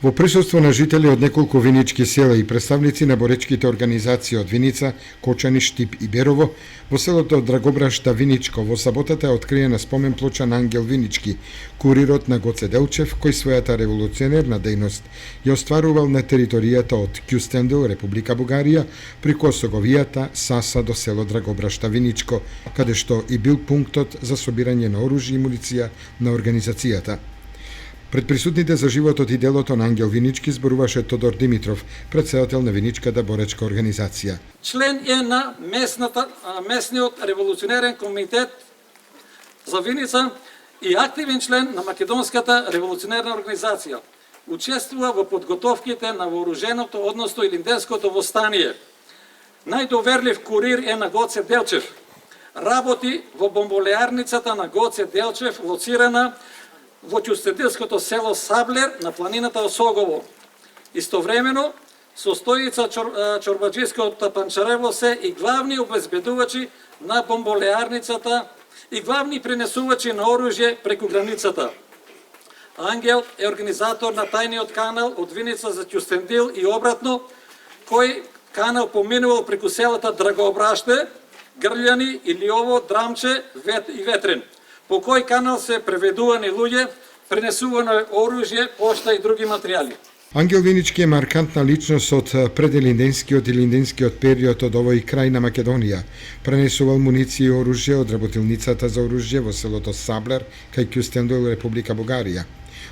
Во присуство на жители од неколку винички села и представници на боречките организации од Виница, Кочани, Штип и Берово, во селото Драгобрашта Виничко во саботата е откриена спомен плоча на Ангел Винички, курирот на Гоце Делчев, кој својата револуционерна дејност ја остварувал на територијата од Кјустендил, Република Бугарија, преку Осоговијата, Саса до село Драгобрашта Виничко, каде што и бил пунктот за собирање на оружје и муниција на организацијата. Пред присутните за животот и делото на Ангел Винички зборуваше Тодор Димитров, председател на Виничката боречка организација. Член е на местниот револуционерен комитет за Виница и активен член на Македонската револуционерна организација. Учествува во подготовките на вооруженото, односно Илинденското востание. Најдоверлив курир е на Гоце Делчев. Работи во бомболеарницата на Гоце Делчев, лоцирана во Кјустендилското село Саблер на планината Осогово. Истовремено, состојица Чорбаџиското Панчарево се и главни обезбедувачи на бомболеарницата и главни пренесувачи на оружје преку границата. Ангел е организатор на тајниот канал од Виница за Кјустендил и обратно, кој канал поминувал преку селата Драгообраште, Грљани, Илиово, Драмче и Ветрен, по кој канал се преведувани луѓе, пренесувано оружје, пошта и други материјали. Ангел Винички е маркантна личност од пределинденскиот и линденскиот период од овој крај на Македонија. Пренесувал муниција и оружје од работилницата за оружје во селото Саблер, кај Кјустендил, Република Бугарија.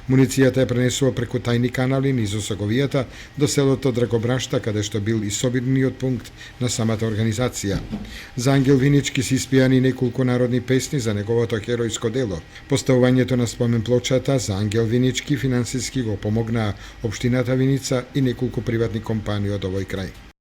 Муницијата ја пренесува преку тајни канали низ Осоговијата до селото Драгобрашта, каде што бил и собирниот пункт на самата организација. За Ангел Винички се испеани неколку народни песни за неговото херојско дело. Поставувањето на спомен плочата за Ангел Винички финансиски го помогнаа општината Виница и неколку приватни компании од овој крај.